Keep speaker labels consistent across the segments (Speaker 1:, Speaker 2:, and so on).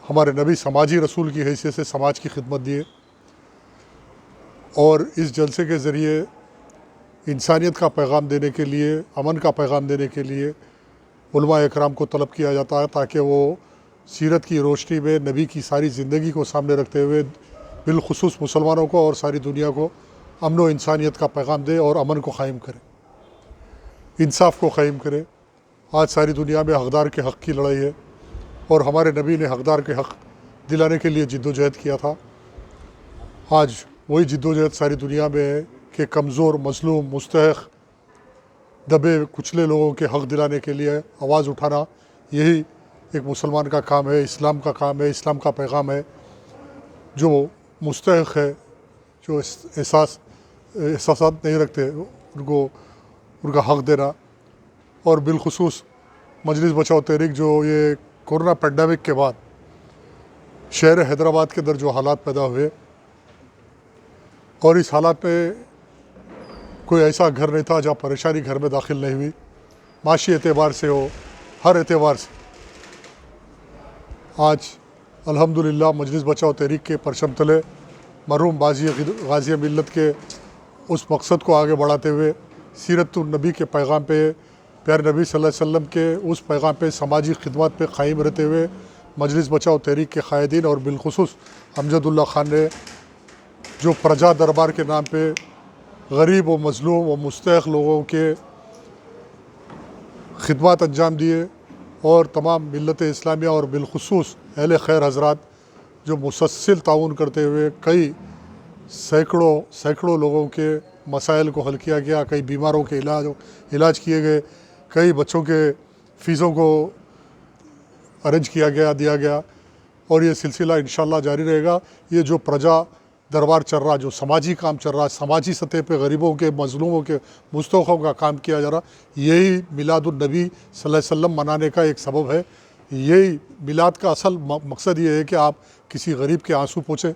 Speaker 1: हमारे नबी समाजी रसूल की हैसियत से समाज की खिदमत दिए और इस जलसे के ज़रिए इंसानियत का पैगाम देने के लिए, अमन का पैगाम देने के लिए उलमा इकराम को तलब किया जाता है ताकि वो सीरत की रोशनी में नबी की सारी ज़िंदगी को सामने रखते हुए बिलखुसूस मुसलमानों को और सारी दुनिया को अमन व इंसानियत का पैगाम दे और अमन को क़ायम करे, इंसाफ को क़ायम करे। आज सारी दुनिया में हक़दार के हक़ की लड़ाई है और हमारे नबी ने हक़दार के हक़ दिलाने के लिए जिद्दोजहद किया था। आज वही जिद्दोजहद सारी दुनिया में है कि कमज़ोर, मज़लूम, मुस्तहक़, दबे कुचले लोगों के हक़ दिलाने के लिए आवाज़ उठाना, यही एक मुसलमान का काम है, इस्लाम का काम है, इस्लाम का पैगाम है। जो मुस्तहक़ है, जो एहसास नहीं रखते, उनको उनका हक़ देना। और बिलखुसूस मजलिस बचाओ तहरीक जो ये कोरोना पेंडेमिक के बाद शहर हैदराबाद के अंदर जो हालात पैदा हुए, और इस हालात में कोई ऐसा घर नहीं था जहाँ परेशानी घर में दाखिल नहीं हुई। माशी एतबार से हो, हर एतबार से आज अल्हम्दुलिल्लाह मजलिस बचाओ तहरीक के परचम तले मरहूम गाज़ी मिल्लत के उस मकसद को आगे बढ़ाते हुए सीरत नबी के पैगाम पे, प्यारे नबी सल्लल्लाहु अलैहि वसल्लम के उस पैगाम पे समाजी खिदमत पे क़ायम रहते हुए मजलिस बचाओ तहरीक के क़ायदीन और बिलखुसूस अमजदुल्ला ख़ान ने जो प्रजा दरबार के नाम पे गरीब व मज़लूम व मुस्तहक़ लोगों के खिदमत अंजाम दिए और तमाम मिल्लत इस्लामिया और बिलखुसूस अहले खैर हज़रात जो मुसलसल ताउन करते हुए कई सैकड़ों लोगों के मसाइल को हल किया गया, कई बीमारों के इलाज किए गए, कई बच्चों के फ़ीसों को अरेंज दिया गया और ये सिलसिला इंशाअल्लाह जारी रहेगा। ये जो प्रजा दरबार चल रहा, जो समाजी काम चल रहा, समाजी सतह पे गरीबों के, मज़लूमों के, मुस्तहक़ों का काम किया जा रहा, यही मिलादुन्नबी सल्लल्लाहु अलैहि वसल्लम मनाने का एक सबब है। यही मिलाद का असल मकसद ये है कि आप किसी गरीब के आंसू पोंछें,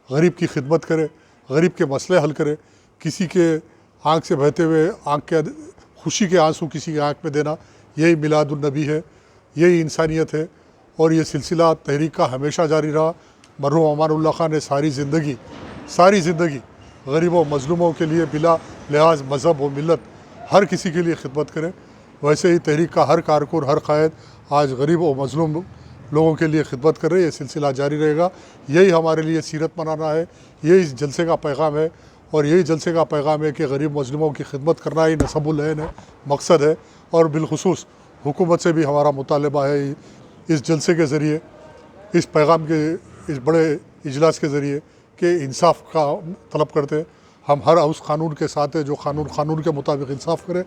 Speaker 1: गरीब की खिदमत करें, गरीब के मसले हल करें, किसी के आँख से बहते हुए खुशी के आंसू किसी की आँख में देना, यही मिलादुन्नबी है, यही इंसानियत है। और ये सिलसिला तहरीक का हमेशा जारी रहा। मरहूम अमानुल्लाह ख़ान ने सारी ज़िंदगी गरीबों मज़लूमों के लिए बिला लिहाज मज़हब व मिलत हर किसी के लिए खिदमत करें। वैसे ही तहरीक का हर कारकुन, हर कायद आज गरीब व मज़लूम लोगों के लिए खिदमत कर रहे। ये सिलसिला जारी रहेगा। यही हमारे लिए सीरत मनाना है, यही इस जलसे का पैगाम है और यही जलसे का पैगाम है कि गरीब मज़लूमों की खिदमत करना ही नसबुल ऐन है, मकसद है। और बिलखुसूस हुकूमत से भी हमारा मुतालबा है इस जलसे के ज़रिए, इस पैगाम के इस बड़े इजलास के ज़रिए कि इंसाफ का तलब करते हैं। हम हर उस कानून के साथ है जो कानून के मुताबिक इंसाफ करे।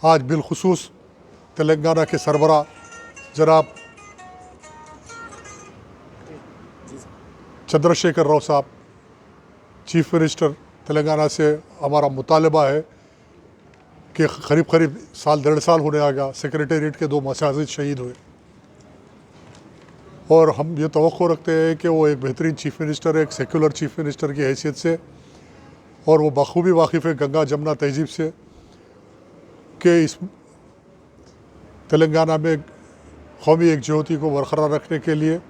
Speaker 1: आज बिलखुसूस तेलंगाना के सरबरा जनाब चंद्रशेखर राव साहब, चीफ मिनिस्टर तेलंगाना से हमारा मुतालबा है कि करीब साल 1.5 साल होने आ गया सेक्रेटेरिएट के 2 मसाजिद शहीद हुए और हम ये तवक्को रखते हैं कि वो एक बेहतरीन चीफ़ मिनिस्टर है, एक सेकुलर चीफ़ मिनिस्टर की हैसियत से, और वो बखूबी वाकिफ़ है गंगा जमुना तहजीब से कि इस तेलंगाना में कौमी एकजुहती को बरकरार रखने के लिए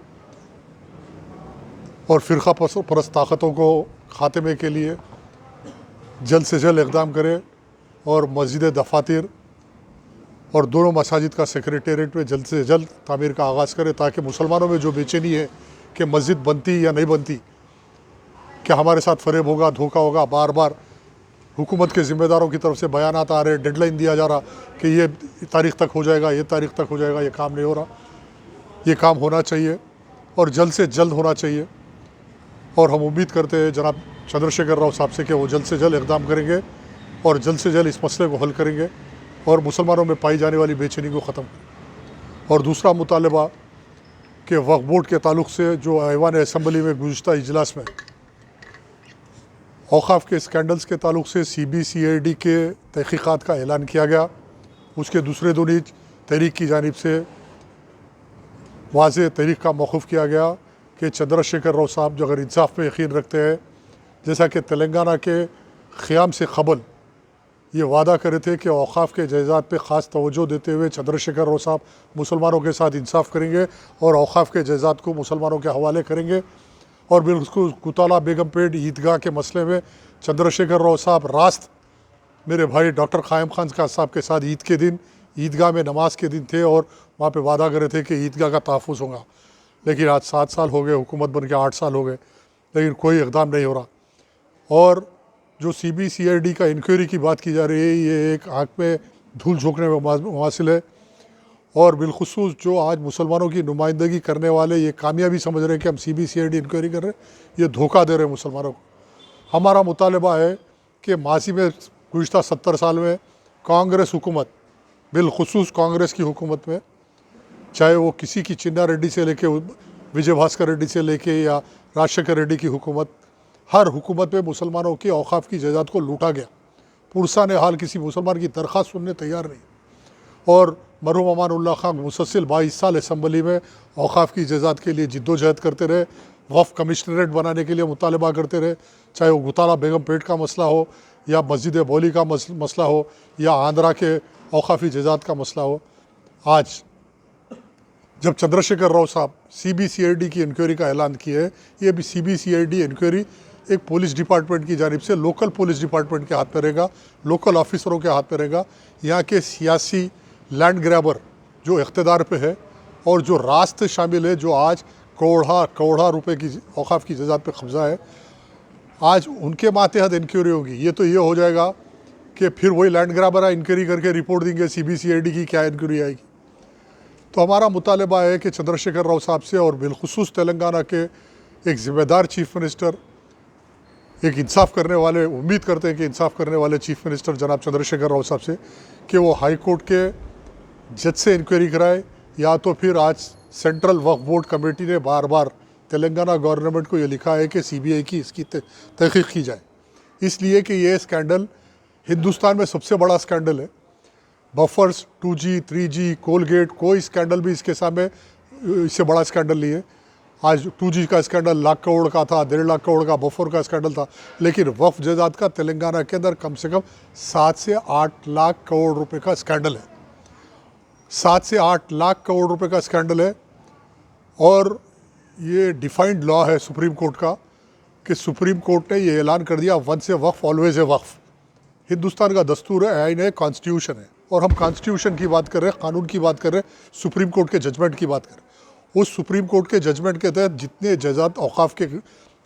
Speaker 1: और फ़िरक़ा परस्त ताकतों को ख़ात्मे के लिए जल्द से जल्द इक़दाम करे और मस्जिद दफातर और दोनों मसाजिद का सेक्रेटेरिएट में जल्द से जल्द तामीर का आगाज़ करे, ताकि मुसलमानों में जो बेचैनी है कि मस्जिद बनती या नहीं बनती, क्या हमारे साथ फ़रेब होगा, धोखा होगा, बार बार हुकूमत के ज़िम्मेदारों की तरफ से बयानात आ रहे, डेडलाइन दिया जा रहा कि ये तारीख़ तक हो जाएगा, ये तारीख़ तक हो जाएगा, ये काम नहीं हो रहा। ये काम होना चाहिए और जल्द से जल्द होना चाहिए और हम उम्मीद करते हैं जनाब चंद्रशेखर राव साहब से कि वो जल्द से जल्द इक़दाम करेंगे और जल्द से जल्द इस मसले को हल करेंगे और मुसलमानों में पाई जाने वाली बेचैनी को ख़त्म करें। और दूसरा मुतालबा कि वक्फ बोर्ड के ताल्लुक़ से जो ऐवान असम्बली में गुज़िश्ता इजलास में औक़ाफ़ के स्कैंडल्स के ताल्लुक़ से CBCID के तहक़ीक़ात का ऐलान किया गया, उसके दूसरे दूनी तहरीक की जानिब से वाज़ेह तहरीक का मौक़ूफ़ किया गया कि चंद्रशेखर राव साहब जो अगर इंसाफ में यकीन रखते हैं, जैसा कि तेलंगाना के क़याम से क़बल ये वादा करे थे कि औक़ाफ़ के जायज़ात पे ख़ास तवज्जो देते हुए चंद्रशेखर राव साहब मुसलमानों के साथ इंसाफ़ करेंगे और औक़ाफ़ के जायज़ात को मुसलमानों के हवाले करेंगे। और बिल्कुल कुताला बेगमपेट ईदगाह के मसले में चंद्रशेखर राव साहब रास्त मेरे भाई डॉक्टर क़ायम खान साहब के साथ ईद के दिन ईदगाह में नमाज के दिन थे और वहाँ पे वादा करे थे कि ईदगाह का तहफ़्फ़ुज़ होगा। लेकिन आज 7 साल हो गए, हुकूमत बन के 8 साल हो गए, लेकिन कोई इक़दाम नहीं हो रहा। और जो CBCID का इंक्वायरी की बात की जा रही है, ये एक आँख में धूल झोंकने में मुमासिल है। और बिलखुसूस जो आज मुसलमानों की नुमाइंदगी करने वाले ये कामयाबी समझ रहे हैं कि हम CBCID इंक्वायरी कर रहे हैं, ये धोखा दे रहे हैं मुसलमानों को। हमारा मुतालबा है कि माजी में गुज़िश्ता 70 साल में कांग्रेस हुकूमत, बिलखुसूस कांग्रेस की हुकूमत में, चाहे वो किसी की चिन्ना रेड्डी से लेके विजय भास्कर रेड्डी से लेके या राजशेखर रेड्डी की हुकूमत, हर हुकूमत में मुसलमानों की औक़ाफ़ की जायदाद को लूटा गया। पुरसाने हाल किसी मुसलमान की दरख्वास्त सुनने तैयार नहीं। और मरहूम अमानुल्लाह खान मुसलसिल 22 साल असम्बली में औक़ाफ़ की जायदाद के लिए जिद्दोजहद करते रहे, वफ़ कमिश्नरेट बनाने के लिए मुतालबा करते रहे, चाहे वो गुताला बेगमपेट का मसला हो या मस्जिद बौली का मसला हो या आंध्रा के औक़ाफ़ी जायदाद का मसला हो। आज जब चंद्रशेखर राव साहब CBCID की इंक्वायरी का ऐलान किए है, ये भी CBCID इंक्वायरी एक पुलिस डिपार्टमेंट की जानिब से लोकल पुलिस डिपार्टमेंट के हाथ में रहेगा, लोकल ऑफिसरों के हाथ में रहेगा। यहाँ के सियासी लैंड ग्रैबर जो इक़्तिदार पे है और जो रास्ते शामिल है, जो आज करोड़ा रुपए की औक़ाफ़ की जायदाद पे कब्ज़ा है, आज उनके मातहत इंक्वायरी होगी। ये तो ये हो जाएगा कि फिर वही लैंड ग्रैबर इंक्वायरी करके रिपोर्ट देंगे CBCID की क्या इंक्वायरी आएगी। तो हमारा मुतालबा है कि चंद्रशेखर राव साहब से और बिलखुसूस तेलंगाना के एक ज़िम्मेदार चीफ़ मिनिस्टर, एक इंसाफ़ करने वाले, उम्मीद करते हैं कि इंसाफ़ करने वाले चीफ़ मिनिस्टर जनाब चंद्रशेखर राव साहब से, कि वो हाई कोर्ट के जज से इंक्वायरी कराए, या तो फिर आज सेंट्रल वक्फ बोर्ड कमेटी ने बार बार तेलंगाना गवर्नमेंट को ये लिखा है कि CBI की इसकी तहक़ीक़ की जाए, इसलिए कि ये स्कैंडल हिंदुस्तान में सबसे बड़ा स्कैंडल है। बफर्स 2G 3G कोलगेट, कोई स्कैंडल भी इसके सामने इससे बड़ा स्कैंडल नहीं है। आज 2G का स्कैंडल लाख करोड़ का था, 1.5 लाख करोड़ का बफर का स्कैंडल था, लेकिन वक्फ जायदाद का तेलंगाना के अंदर कम से कम 7 से 8 लाख करोड़ रुपए का स्कैंडल है। 7 से 8 लाख करोड़ रुपए का स्कैंडल है। और ये डिफाइंड लॉ है सुप्रीम कोर्ट का, कि सुप्रीम कोर्ट ने ये ऐलान कर दिया, once a waqf always a waqf. Hindustan का दस्तूर है, आइन है, कॉन्स्टिट्यूशन है, और हम कॉन्स्टिट्यूशन की बात कर रहे हैं, कानून की बात कर रहे हैं, सुप्रीम कोर्ट के जजमेंट की बात कर रहे हैं। उस सुप्रीम कोर्ट के जजमेंट के तहत जितने जायदाद औक़ाफ़ के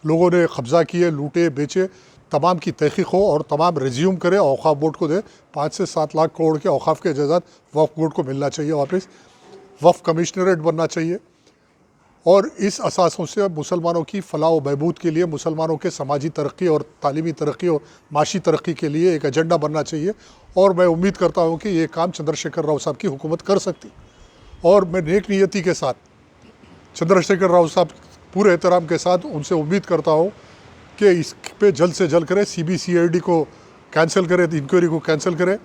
Speaker 1: लोगों ने कब्ज़ा किए, लूटे, बेचे, तमाम की तहक़ीक़ हो और तमाम रिज्यूम करे, औक़ाफ़ बोर्ड को दे। 5 से 7 लाख करोड़ के औक़ाफ़ के जायदाद वक्फ बोर्ड को मिलना चाहिए वापस, वफ़ कमिश्नरेट बनना चाहिए। और इस असासों से मुसलमानों की फ़लाह व बहबूद के लिए, मुसलमानों के समाजी तरक्की और तालीमी तरक्की और माशी तरक्की के लिए एक एजेंडा बनना चाहिए। और मैं उम्मीद करता हूँ कि ये काम चंद्रशेखर राव साहब की हुकूमत कर सकती। और मैं नेक नीयती के साथ चंद्रशेखर राव साहब पूरे एहतराम के साथ उनसे उम्मीद करता हूँ कि इस पे जल्द से जल्द करें, CBCID को कैंसिल करें, इंक्वायरी को कैंसिल करें,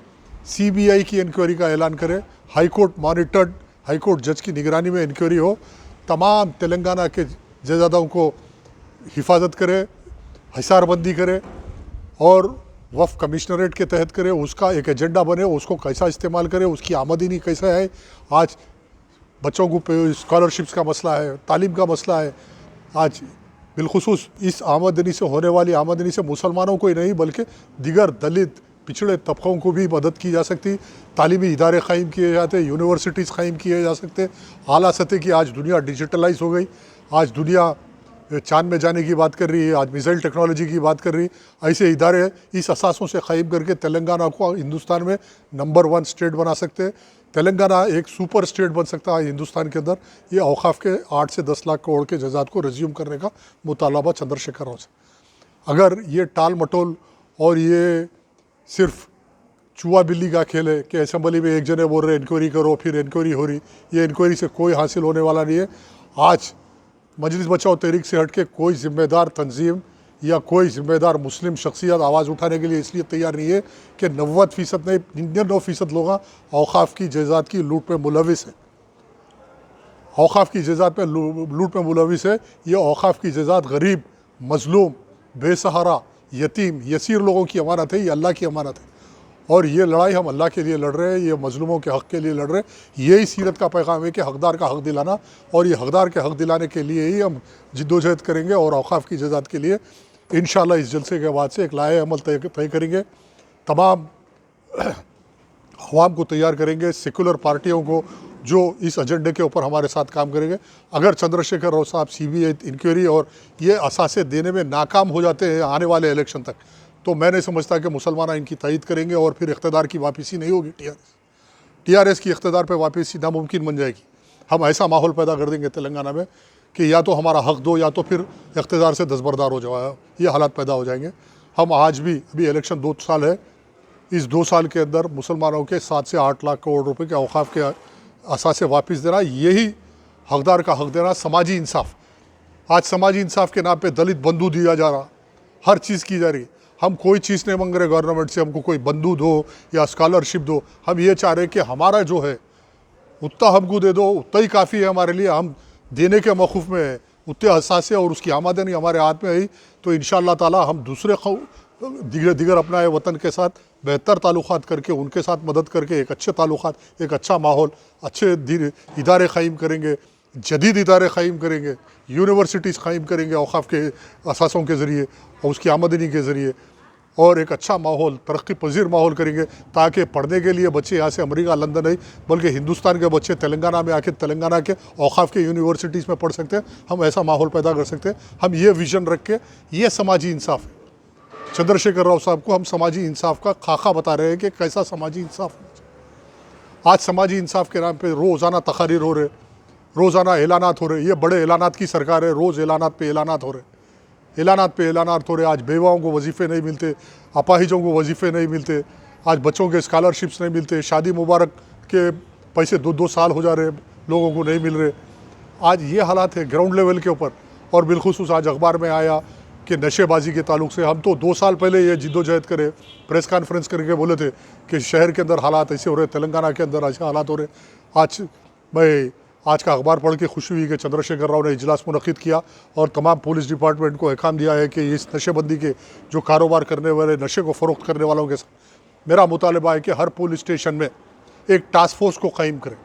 Speaker 1: CBI की इंक्वायरी का ऐलान करें, high court monitored, high court जज की निगरानी में इंक्वायरी हो, तमाम तेलंगाना के जायदादों को हिफाजत करे, हिसारबंदी करे और वफ़ कमिश्नरेट के तहत करे, उसका एक एजेंडा बने, उसको कैसा इस्तेमाल करे, उसकी आमदनी कैसा है। आज बच्चों को स्कॉलरशिप्स का मसला है, तालीम का मसला है। आज बिलखुसूस इस आमदनी से होने वाली आमदनी से मुसलमानों को ही नहीं बल्कि दिगर दलित पिछड़े तबक़ों को भी मदद की जा सकती, तालीमी इदारे क़ायम किए जाते, यूनिवर्सिटीज़ क़ायम किए जा सकते, आला सतह की। आज दुनिया डिजिटलाइज हो गई, आज दुनिया चाँद में जाने की बात कर रही है, आज मिसाइल टेक्नोलॉजी की बात कर रही है। ऐसे इदारे इस असासों से क़ायम करके तेलंगाना को हिंदुस्तान में नंबर 1 स्टेट बना सकते हैं। तेलंगाना एक सुपर स्टेट बन सकता है हिंदुस्तान के अंदर। ये औक़ाफ़ के 8 से 10 लाख करोड़ के जायदाद को रिज्यूम करने का मुतालबा चंद्रशेखर राव से। अगर ये टाल मटोल और ये सिर्फ चूहा बिल्ली का खेल है कि असम्बली में एक जने बोल रहे इंक्वायरी करो, फिर इंक्वायरी हो रही, ये इंक्वायरी से कोई हासिल होने वाला नहीं है। आज मजलिस बचाओ तहरीक से हट के कोई ज़िम्मेदार तंजीम या कोई ज़िम्मेदार मुस्लिम शख्सियत आवाज़ उठाने के लिए इसलिए तैयार नहीं है कि 90% नहीं 99% लोग औक़ाफ़ की जायदाद की लूट में मुलविस है। औक़ाफ़ की जायदाद में लूट में मुलविस है। ये औक़ाफ़ की जायदाद गरीब, मज़लूम, बेसहारा, यतीम, यसीर लोगों की अमानत है, ये अल्लाह की अमानत है। और ये लड़ाई हम अल्लाह के लिए लड़ रहे हैं, ये मजलूमों के हक़ के लिए लड़ रहे हैं। यही सीरत का पैगाम है कि हक़दार का हक़ दिलाना, और ये हक़दार के हक़ दिलाने के लिए ही हम जिद्दोजहद करेंगे। और औक़ाफ़ की जज़ात के लिए इंशाअल्लाह इस जलसे के बाद से एक लाए अमल तय करेंगे, तमाम अवाम को तैयार करेंगे, सेकुलर पार्टियों को जो इस एजेंडे के ऊपर हमारे साथ काम करेंगे। अगर चंद्रशेखर राव साहब CBI इंक्वायरी और ये असासे देने में नाकाम हो जाते हैं आने वाले इलेक्शन तक, तो मैं नहीं समझता कि मुसलमान इनकी तायद करेंगे और फिर इक़्तिदार की वापसी नहीं होगी। TRS की इक़्तिदार पे वापसी नामुमकिन बन जाएगी। हम ऐसा माहौल पैदा कर देंगे तेलंगाना में कि या तो हमारा हक़ दो या तो फिर इक़्तिदार से दस्तबरदार हो जाए, ये हालात पैदा हो जाएंगे। हम आज भी, अभी इलेक्शन 2 साल है, इस 2 साल के अंदर मुसलमानों के 7 से 8 लाख करोड़ रुपए के औक़ाफ़ के असासे वापस देना, यही हक़दार का हक़ देना, समाजी इंसाफ। आज समाजी इंसाफ के नाम पे दलित बंधु दिया जा रहा, हर चीज़ की जा रही। हम कोई चीज़ नहीं मांग रहे गवर्नमेंट से, हमको कोई बंधु दो या स्कॉलरशिप दो। हम ये चाह रहे हैं कि हमारा जो है उतना हमको दे दो, उतना ही काफ़ी है हमारे लिए। हम देने के मौक़ूफ़ में है, उतने हसासे और उसकी आमदनी हमारे हाथ में आई तो इंशाअल्लाह ताला हम दूसरे दिगर अपना वतन के साथ बेहतर ताल्लुक़ात करके, उनके साथ मदद करके एक अच्छे ताल्लुक़ात, एक अच्छा माहौल, अच्छे इदारे क़ायम करेंगे, जदीद इदारे क़ायम करेंगे, यूनिवर्सिटीज़ क़ायम करेंगे औक़ाफ़ के असासों के ज़रिए और उसकी आमदनी के ज़रिए, और एक अच्छा माहौल, तरक्की पजीर माहौल करेंगे ताकि पढ़ने के लिए बच्चे यहाँ से अमेरिका, लंदन नहीं बल्कि हिंदुस्तान के बच्चे तेलंगाना में आके तेलंगाना के औक़ाफ़ के यूनिवर्सिटीज़ में पढ़ सकते हैं। हम ऐसा माहौल पैदा कर सकते हैं। हम ये विज़न रख के, ये समाजी इंसाफ है। चंद्रशेखर राव साहब को हम समाजी इंसाफ का खाका बता रहे हैं कि कैसा समाजी इंसाफ होना चाहिए। आज समाजी इंसाफ के नाम पे रोज़ाना तकारीर हो रहे, रोज़ाना ऐलानात हो रहे। ये बड़े ऐलानात की सरकार है, रोज़ ऐलानात पे ऐलानात हो रहे, ऐलानात पे ऐलानात हो रहे। आज बेवाओं को वजीफ़े नहीं मिलते, अपाहिजों को वजीफ़े नहीं मिलते, आज बच्चों के स्कॉलरशिप्स नहीं मिलते, शादी मुबारक के पैसे 2-2 साल हो जा रहे, लोगों को नहीं मिल रहे। आज ये हालात है ग्राउंड लेवल के ऊपर। और बिलखुसूस आज अखबार में आया कि नशेबाजी के ताल्लुक से हम तो 2 साल पहले ये जिद्दोजहद करे, प्रेस कॉन्फ्रेंस करके बोले थे कि शहर के अंदर हालात ऐसे हो रहे, तेलंगाना के अंदर ऐसे हालात हो रहे। आज मैं आज का अखबार पढ़ के खुशी हुई कि चंद्रशेखर राव ने इजलास मुनक़िद किया और तमाम पुलिस डिपार्टमेंट को अहकाम दिया है कि इस नशेबंदी के जो कारोबार करने वाले, नशे को फ़रोख्त करने वालों के साथ मेरा मुतालबा है कि हर पुलिस स्टेशन में एक टास्क फोर्स को कायम करें,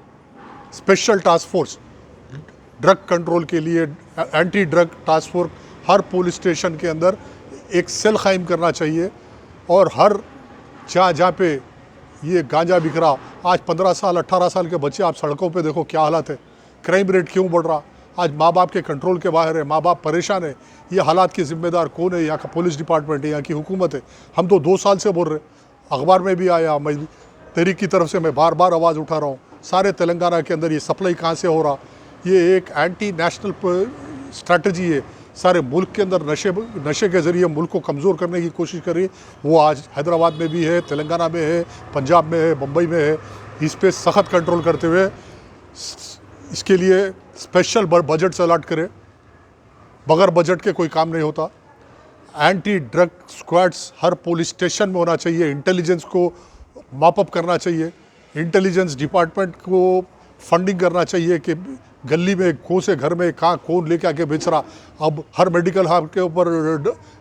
Speaker 1: special task force drug control के लिए, anti drug task force her police station के अंदर एक सेल कायम करना चाहिए। और हर जहाँ पे ये गांजा बिक रहा, आज 15 साल 18 साल के बच्चे आप सड़कों पे देखो क्या हालात है, क्राइम रेट क्यों बढ़ रहा, आज माँ बाप के कंट्रोल के बाहर है, माँ बाप परेशान है। ये हालात के ज़िम्मेदार कौन है? यहाँ का पुलिस डिपार्टमेंट है, यहाँ की हुकूमत है। हम तो 2 साल से बोल रहे, अखबार में भी आया, मैं तहरीक की तरफ से मैं बार बार आवाज़ उठा रहा हूँ। सारे तेलंगाना के अंदर ये सप्लाई कहाँ से हो रहा, ये एक एंटी नेशनल स्ट्रैटेजी है। सारे मुल्क के अंदर नशे के ज़रिए मुल्क को कमज़ोर करने की कोशिश कर रही है। वो आज हैदराबाद में भी है, तेलंगाना में है, पंजाब में है, मुंबई में है। इस पर सख्त कंट्रोल करते हुए इसके लिए स्पेशल बजट अलॉट करें। बगैर बजट के कोई काम नहीं होता। एंटी ड्रग स्क्वाड्स हर पुलिस स्टेशन में होना चाहिए। इंटेलिजेंस को मापअप करना चाहिए, इंटेलिजेंस डिपार्टमेंट को फंडिंग करना चाहिए कि गली में कौन से घर में कहाँ कौन लेके आके बेच रहा। अब हर मेडिकल हॉल के ऊपर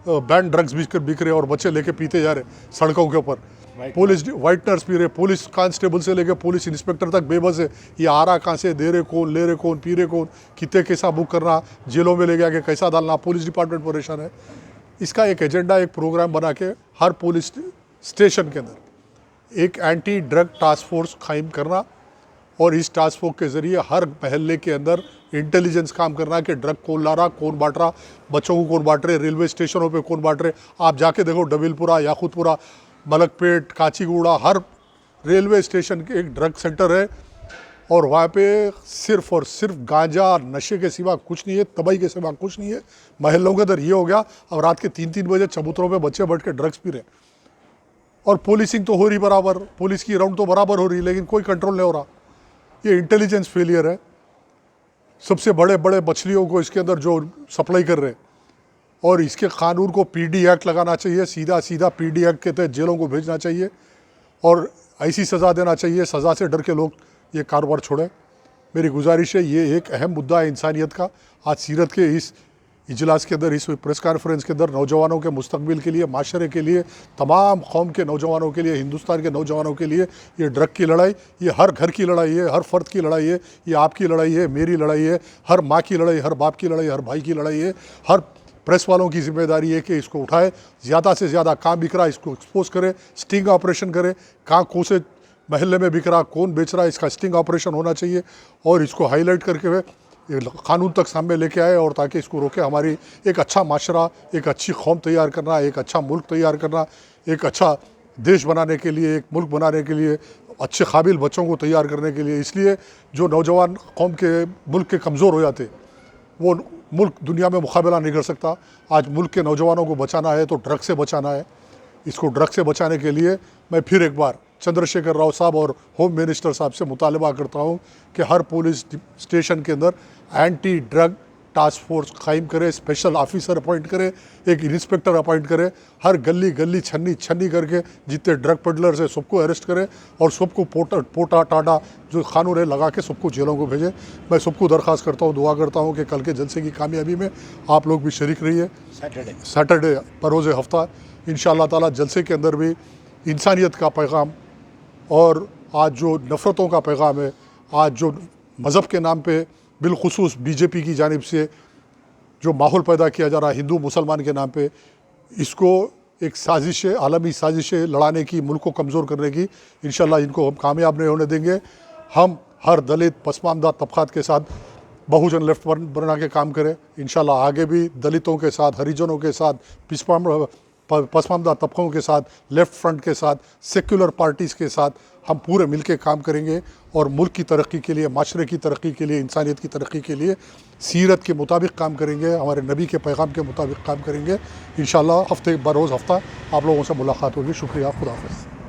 Speaker 1: बैन ड्रग्स बिक रहे और बच्चे लेके पीते जा रहे सड़कों के ऊपर। पुलिस वाइटनर्स पी रहे, पुलिस कांस्टेबल से लेके पुलिस इंस्पेक्टर तक बेबस है। ये आ रहा कहाँ से, दे रहे कौन, ले रहे कौन, पी रहे कौन, कितने कैसा बुक करना, जेलों में ले आके कैसा डालना, पुलिस डिपार्टमेंट परेशान है। इसका एक एजेंडा, एक प्रोग्राम बना के हर पुलिस स्टेशन के अंदर एक एंटी ड्रग टास्क फोर्स कायम करना और इस टास्क फोर्स के ज़रिए हर महल्ले के अंदर इंटेलिजेंस काम करना कि ड्रग कौन ला रहा, कौन बांट रहा, बच्चों को कौन बांट रहे, रेलवे स्टेशनों पे कौन बांट रहे। आप जाके देखो डबिलपुरा, याकूतपुरा, मलकपेट, काचीगुड़ा, हर रेलवे स्टेशन के एक ड्रग सेंटर है और वहाँ पे सिर्फ़ और सिर्फ गांजा, नशे के सिवा कुछ नहीं है, तबाही के सिवा कुछ नहीं है। महल्लों के अंदर ये हो गया। अब रात के 3-3 बजे चबूतरों पे बच्चे बैठ के ड्रग्स पी रहे और पुलिसिंग तो हो रही बराबर, पुलिस की राउंड तो बराबर हो रही, लेकिन कोई कंट्रोल नहीं हो रहा। ये इंटेलिजेंस फेलियर है। सबसे बड़े बड़े मछलियों को इसके अंदर जो सप्लाई कर रहे हैं और इसके कानून को PD एक्ट लगाना चाहिए, सीधा PD एक्ट के तहत जेलों को भेजना चाहिए और ऐसी सज़ा देना चाहिए, सज़ा से डर के लोग ये कारोबार छोड़ें। मेरी गुजारिश है, ये एक अहम मुद्दा है इंसानियत का। आज सीरत के इस इजलास के अंदर, इस प्रेस कॉन्फ्रेंस के अंदर नौजवानों के मुस्तकबिल के लिए, माशरे के लिए, तमाम कौम के नौजवानों के लिए, हिंदुस्तान के नौजवानों के लिए ये ड्रग की लड़ाई, ये हर घर की लड़ाई है, हर फ़र्द की लड़ाई है, ये आपकी लड़ाई है, मेरी लड़ाई है, हर माँ की लड़ाई, हर बाप की लड़ाई, हर भाई की लड़ाई है। हर प्रेस वालों की जिम्मेदारी है कि इसको उठाए, ज़्यादा से ज़्यादा कहाँ बिक रहा है इसको एक्सपोज करे, स्टिंग ऑपरेशन करे, कहाँ कौन से महल्ले में बिक रहा, कौन बेच रहा है, इसका स्टिंग ऑपरेशन होना चाहिए और इसको हाईलाइट करके हुए कानून तक सामने लेके आए और ताकि इसको रोके। हमारी एक अच्छा माशरा, एक अच्छी कौम तैयार करना, एक अच्छा मुल्क तैयार करना, एक अच्छा देश बनाने के लिए, एक मुल्क बनाने के लिए, अच्छे काबिल बच्चों को तैयार करने के लिए। इसलिए जो नौजवान कौम के मुल्क के कमज़ोर हो जाते, वो मुल्क दुनिया में मुकाबला नहीं कर सकता। आज मुल्क के नौजवानों को बचाना है तो ड्रग से बचाना है। इसको ड्रग से बचाने के लिए मैं फिर एक बार चंद्रशेखर राव साहब और होम मिनिस्टर साहब से मुतालबा करता हूँ कि हर पुलिस स्टेशन के अंदर एंटी ड्रग टास्क फोर्स कायम करे, स्पेशल ऑफिसर अपॉइंट करे, एक इंस्पेक्टर अपॉइंट करे, हर गली गली छन्नी छन्नी करके जितने ड्रग पेडलर्स है सबको अरेस्ट करे और सबको पोटा टाटा जो कानून है लगा के सबको जेलों को भेजे। मैं सबको दरख्वास्त करता हूँ, दुआ करता हूँ कि कल के जलसे की कामयाबी में आप लोग भी शरीक रहिए। सैटरडे बरोज़ हफ्ता इंशाअल्लाह ताला जलसे के अंदर भी इंसानियत का पैगाम और आज जो नफ़रतों का पैगाम है, आज जो मज़हब के नाम पे बिलखुसूस बीजेपी की जानिब से जो माहौल पैदा किया जा रहा है हिंदू मुसलमान के नाम पे, इसको एक साजिश है, आलमी साजिश है लड़ाने की, मुल्क को कमज़ोर करने की। इंशाअल्लाह इनको हम कामयाब नहीं होने देंगे। हम हर दलित पसमानदा तबक़ात के साथ बहुजन लेफ्ट बना के काम करें। इंशाअल्लाह आगे भी दलितों के साथ, हरिजनों के साथ, पसमानदा तबकों के साथ, लेफ़्ट फ्रंट के साथ, सेक्युलर पार्टीज़ के साथ हम पूरे मिल के काम करेंगे और मुल्क की तरक्की के लिए, माशरे की तरक्की के लिए, इंसानियत की तरक्की के लिए सीरत के मुताबिक काम करेंगे, हमारे नबी के पैगाम के मुताबिक काम करेंगे। इंशाअल्लाह हफ्ते बरोज़ हफ्ता आप लोगों से मुलाकात होगी। शुक्रिया, खुदा हाफ़िज़।